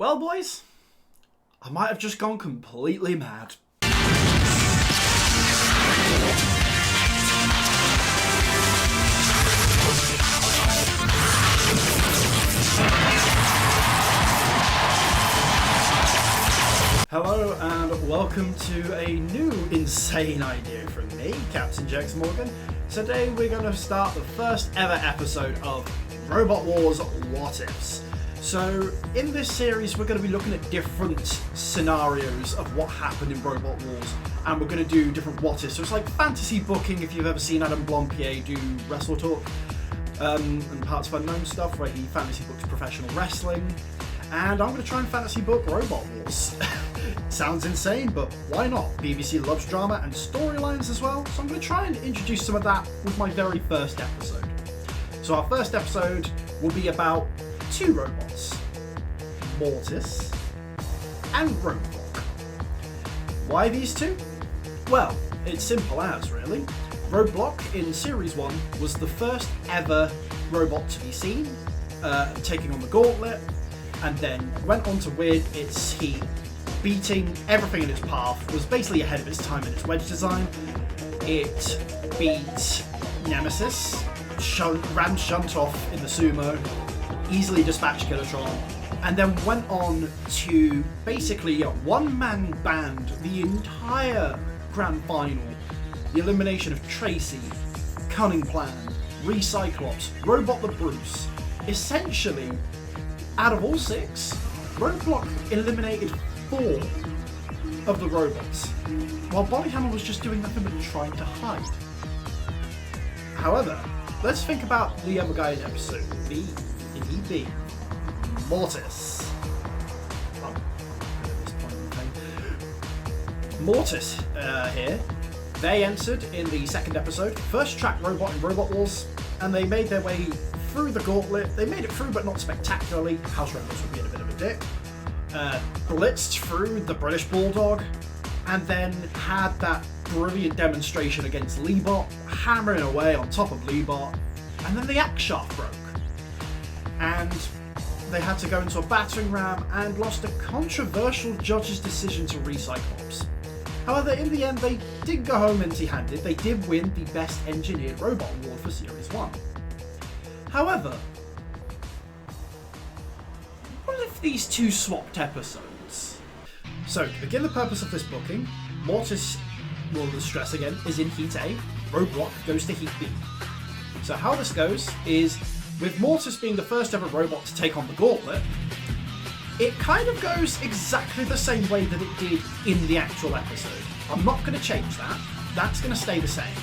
Well, boys, I might have just gone completely mad. Hello and welcome to a new insane idea from me, Captain Jax Morgan. Today we're going to start the first ever episode of Robot Wars What Ifs. So in this series we're going to be looking at different scenarios of what happened in Robot Wars, and we're going to do different what ifs. So it's like fantasy booking if you've ever seen Adam Blompier do Wrestle Talk, and Parts of Unknown stuff where he fantasy books professional wrestling. And I'm going to try and fantasy book Robot Wars. Sounds insane, but why not? BBC loves drama and storylines as well, so I'm going to try and introduce some of that with my very first episode. So our first episode will be about two robots, Mortis and Roadblock. Why these two? Well, it's simple as, really. Roadblock in Series 1 was the first ever robot to be seen, taking on the gauntlet, and then went on to win its heat, beating everything in its path, was basically ahead of its time in its wedge design. It beat Nemesis, ran Shunt off in the sumo, easily dispatched Killatron, and then went on to basically one-man band the entire grand final. The elimination of Tracy, Cunning Plan, Recyclops, Robot the Bruce. Essentially, out of all six, Roadblock eliminated 4 of the robots, while Bodyhammer was just doing nothing but trying to hide. However, let's think about the other guy in episode B. B. Mortis. Mortis here. They entered in the second episode, first track robot in Robot Wars, and they made their way through the gauntlet. They made it through, but not spectacularly. House Robots would be in a bit of a dip. Blitzed through the British Bulldog, and then had that brilliant demonstration against Leebot, hammering away on top of Leebot, and then the axe shaft broke. And they had to go into a battering ram and lost a controversial judge's decision to Recyclops. However, in the end, they did go home empty-handed. They did win the Best Engineered Robot Award for Series 1. However, what if these two swapped episodes? So, to begin the purpose of this booking, Mortis, will stress again, is in Heat A, Roadblock goes to Heat B. So how this goes is, with Mortis being the first ever robot to take on the gauntlet, it kind of goes exactly the same way that it did in the actual episode. I'm not going to change that. That's going to stay the same.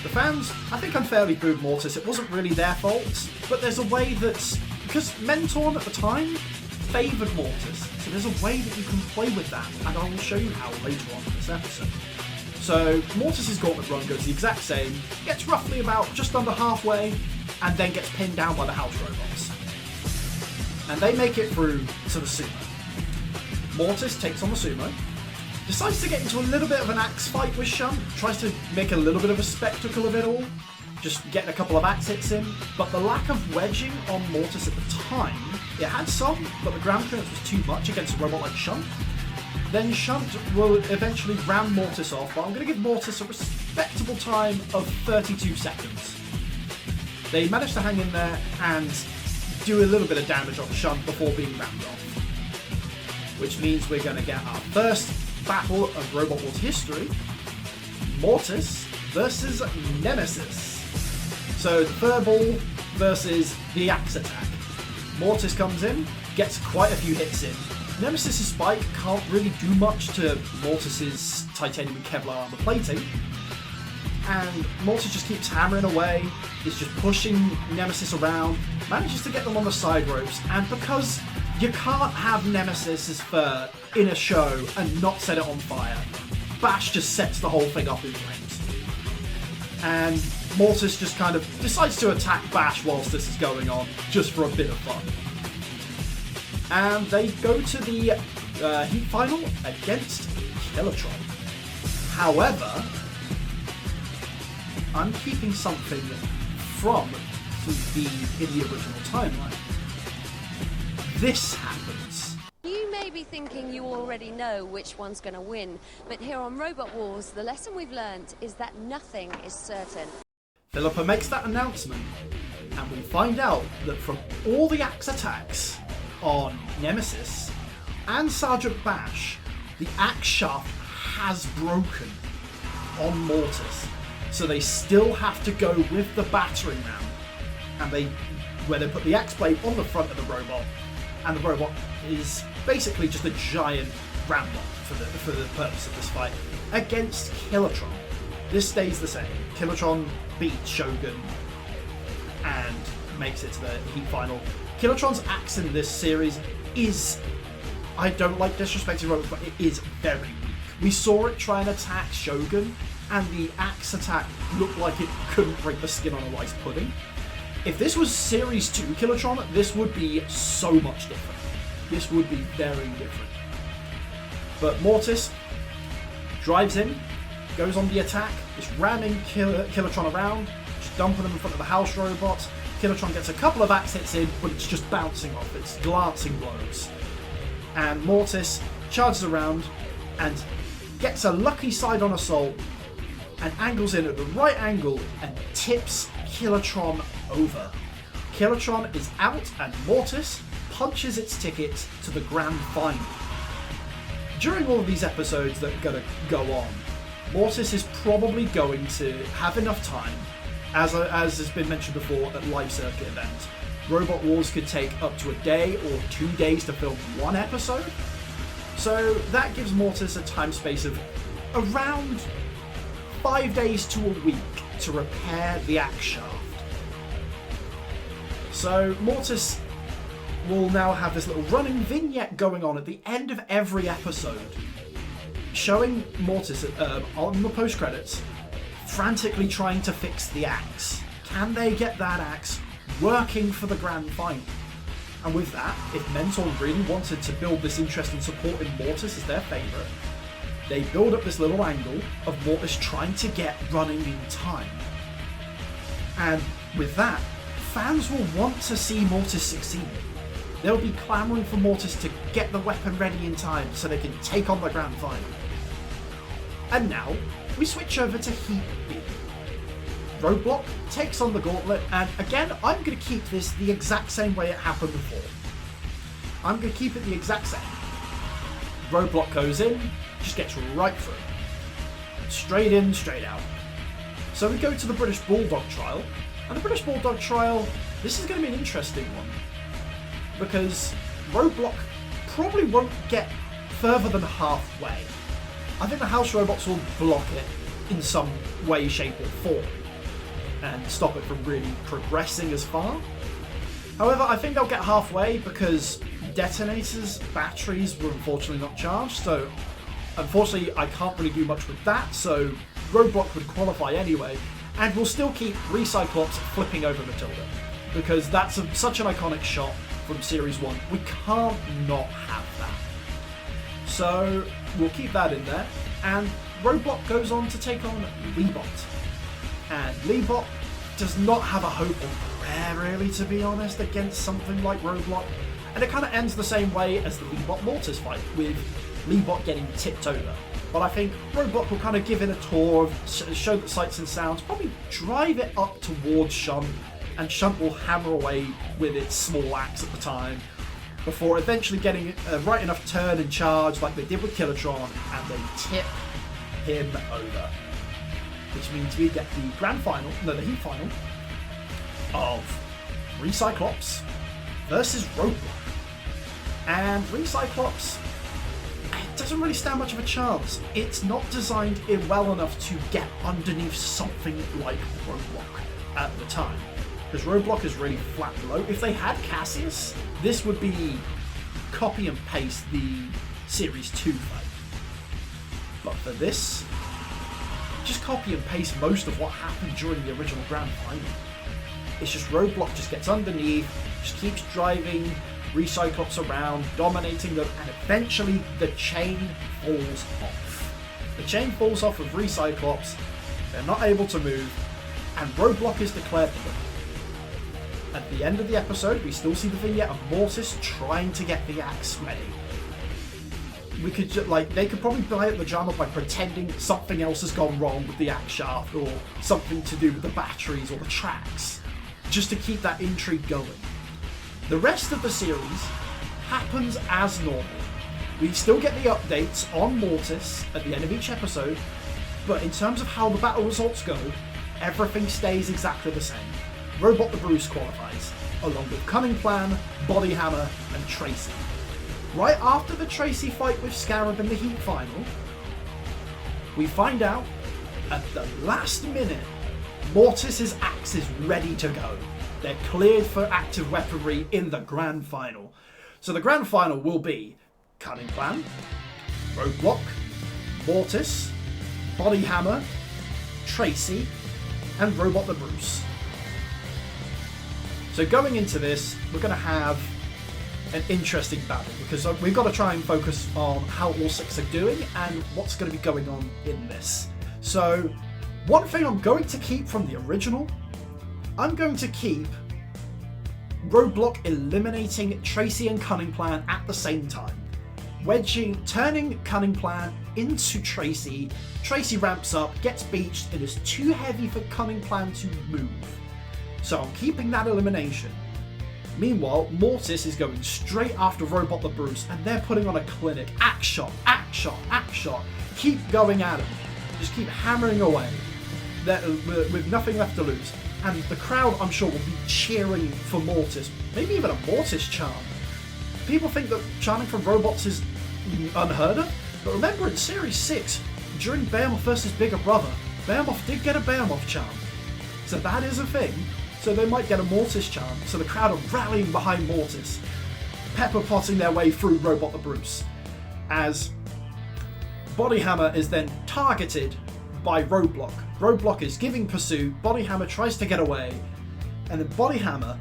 The fans, I think, unfairly booed Mortis. It wasn't really their fault, but there's a way that, because Mentorn at the time favoured Mortis, so there's a way that you can play with that, and I will show you how later on in this episode. So Mortis's gauntlet run goes the exact same, gets roughly about just under halfway, and then gets pinned down by the house robots. And they make it through to the sumo. Mortis takes on the sumo, decides to get into a little bit of an axe fight with Shunt, tries to make a little bit of a spectacle of it all, just getting a couple of axe hits in, but the lack of wedging on Mortis at the time, it had some, but the ground clearance was too much against a robot like Shunt. Then Shunt will eventually ram Mortis off, but I'm going to give Mortis a respectable time of 32 seconds. They managed to hang in there and do a little bit of damage on Shunt before being rammed off. Which means we're going to get our first battle of Robot Wars history, Mortis versus Nemesis. So the Furball versus the Axe Attack. Mortis comes in, gets quite a few hits in. Nemesis' spike can't really do much to Mortis' titanium and Kevlar armor plating, and Mortis just keeps hammering away, is just pushing Nemesis around, manages to get them on the side ropes, and because you can't have Nemesis' fur in a show and not set it on fire, Bash just sets the whole thing up in flames. And Mortis just kind of decides to attack Bash whilst this is going on, just for a bit of fun. And they go to the Heat Final against Killatron. However, I'm keeping something from in the original timeline. This happens. may be thinking you already know which one's going to win, but here on Robot Wars, the lesson we've learned is that nothing is certain. Philippa makes that announcement, and we find out that from all the axe attacks on Nemesis and Sergeant Bash, the axe shaft has broken on Mortis. So they still have to go with the battering ram, and where they put the axe blade on the front of the robot, and the robot is basically just a giant ram bot for the purpose of this fight against Kilotron. This stays the same. Kilotron beats Shogun and makes it to the Heat Final. Kilotron's axe in this series is, I don't like disrespecting robots, but it is very weak. We saw it try and attack Shogun, and the axe attack looked like it couldn't break the skin on a rice pudding. If this was Series 2 Kilotron, this would be so much different. This would be very different. But Mortis drives in, goes on the attack, is ramming Kilotron around, just dumping him in front of the house robot. Kilotron gets a couple of axe hits in, but it's just bouncing off, it's glancing blows. And Mortis charges around and gets a lucky side-on assault and angles in at the right angle and tips Kilotron over. Kilotron is out and Mortis punches its ticket to the grand final. During all of these episodes that are going to go on, Mortis is probably going to have enough time, as has been mentioned before at live circuit events. Robot Wars could take up to a day or 2 days to film one episode, so that gives Mortis a time space of around 5 days to a week to repair the axe shaft. So Mortis will now have this little running vignette going on at the end of every episode, showing Mortis on the post-credits frantically trying to fix the axe. Can they get that axe working for the grand final? And with that, if Mentor really wanted to build this interest in supporting Mortis as their favourite, they build up this little angle of Mortis trying to get running in time. And with that, fans will want to see Mortis succeed. They'll be clamouring for Mortis to get the weapon ready in time so they can take on the grand final. And now, we switch over to Heat B. Roadblock takes on the gauntlet, and again, I'm going to keep this the exact same way it happened before. I'm going to keep it the exact same. Roadblock goes in, just gets right through. Straight in, straight out. So we go to the British Bulldog trial, and the British Bulldog trial, this is going to be an interesting one, because Roadblock probably won't get further than halfway. I think the house robots will block it in some way, shape or form and stop it from really progressing as far. However, I think they'll get halfway because detonators, batteries were unfortunately not charged, so unfortunately I can't really do much with that, so Roadblock would qualify anyway, and we'll still keep Recyclops flipping over Matilda, because that's such an iconic shot from Series 1. We can't not have that. So we'll keep that in there, and Roadblock goes on to take on Leebot. And Leebot does not have a hope or prayer, really, to be honest, against something like Roadblock. And it kind of ends the same way as the Leebot-Mortis fight, with Leebot getting tipped over. But I think Roadblock will kind of give it a tour, show the sights and sounds, probably drive it up towards Shunt, and Shunt will hammer away with its small axe at the time, before eventually getting a right enough turn and charge like they did with Kilotron, and they tip him over. Which means we get the the Heat Final of Recyclops versus Roadblock. And Recyclops, it doesn't really stand much of a chance. It's not designed well enough to get underneath something like Roadblock at the time. Because Roadblock is really flat below. If they had Cassius, this would be copy and paste the Series 2 fight. But for this, just copy and paste most of what happened during the original Grand Final. It's just Roadblock just gets underneath, just keeps driving Recyclops around, dominating them, and eventually the chain falls off. The chain falls off of Recyclops, they're not able to move, and Roadblock is declared the winner. At the end of the episode, we still see the vignette of Mortis trying to get the axe ready. we could they could probably play up the drama by pretending something else has gone wrong with the axe shaft or something to do with the batteries or the tracks, just to keep that intrigue going. The rest of the series happens as normal. We still get the updates on Mortis at the end of each episode, but in terms of how the battle results go, everything stays exactly the same. Robot the Bruce qualifies, along with Cunning Plan, Body Hammer, and Tracy. Right after the Tracy fight with Scarab in the Heat Final, we find out, at the last minute, Mortis's axe is ready to go. They're cleared for active weaponry in the Grand Final. So the Grand Final will be Cunning Plan, Roadblock, Mortis, Body Hammer, Tracy, and Robot the Bruce. So going into this, we're going to have an interesting battle, because we've got to try and focus on how all six are doing and what's going to be going on in this. So one thing I'm going to keep from the original, I'm going to keep Roadblock eliminating Tracy and Cunning Plan at the same time. Turning Cunning Plan into Tracy. Tracy ramps up, gets beached, and is too heavy for Cunning Plan to move. So I'm keeping that elimination. Meanwhile, Mortis is going straight after Robot the Bruce, and they're putting on a clinic. Axe shot, axe shot, axe shot. Keep going at him. Just keep hammering away. With nothing left to lose. And the crowd, I'm sure, will be cheering for Mortis. Maybe even a Mortis charm. People think that chanting for robots is unheard of, but remember in Series 6, during Behemoth vs. Bigger Brother, Behemoth did get a Behemoth charm. So that is a thing. So they might get a Mortis charm, so the crowd are rallying behind Mortis, pepper potting their way through Robot the Bruce, as Body Hammer is then targeted by Roadblock. Roadblock is giving pursuit, Body Hammer tries to get away, and then Body Hammer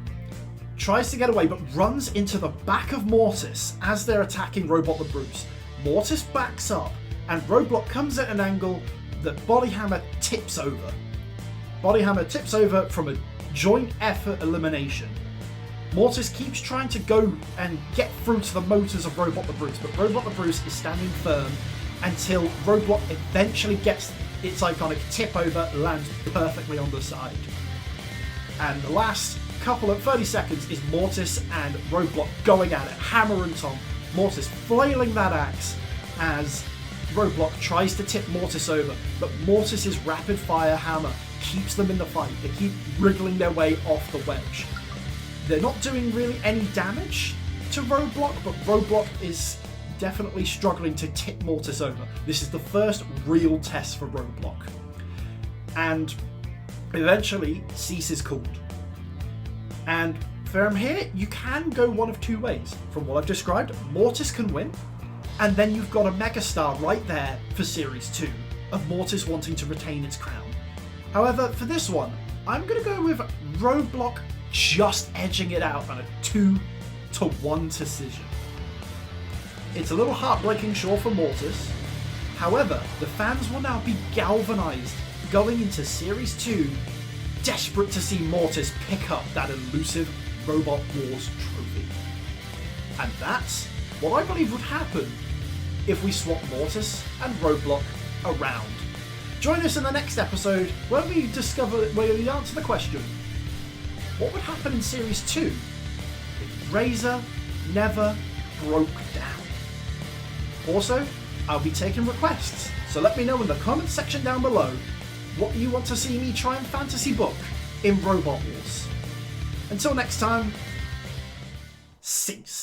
tries to get away but runs into the back of Mortis as they're attacking Robot the Bruce. Mortis backs up, and Roadblock comes at an angle that Body Hammer tips over. Body Hammer tips over from a joint effort elimination. Mortis keeps trying to go and get through to the motors of Robot the Bruce, but Robot the Bruce is standing firm until Roadblock eventually gets its iconic tip over, lands perfectly on the side. And the last couple of 30 seconds is Mortis and Roadblock going at it, hammer and tong. Mortis flailing that axe as Roadblock tries to tip Mortis over, but Mortis's rapid fire hammer keeps them in the fight. They keep wriggling their way off the wedge. They're not doing really any damage to Roadblock, but Roadblock is definitely struggling to tip Mortis over. This is the first real test for Roadblock. And eventually, cease is called. And from here, you can go one of two ways. From what I've described, Mortis can win, and then you've got a megastar right there for Series 2 of Mortis wanting to retain its crown. However, for this one, I'm going to go with Roadblock just edging it out on a 2-1 decision. It's a little heartbreaking, sure, for Mortis. However, the fans will now be galvanised going into Series 2, desperate to see Mortis pick up that elusive Robot Wars trophy. And that's what I believe would happen if we swap Mortis and Roadblock around. Join us in the next episode where we answer the question, what would happen in Series 2 if Razor never broke down? Also, I'll be taking requests, so let me know in the comments section down below what you want to see me try and fantasy book in Robot Wars. Until next time, cease.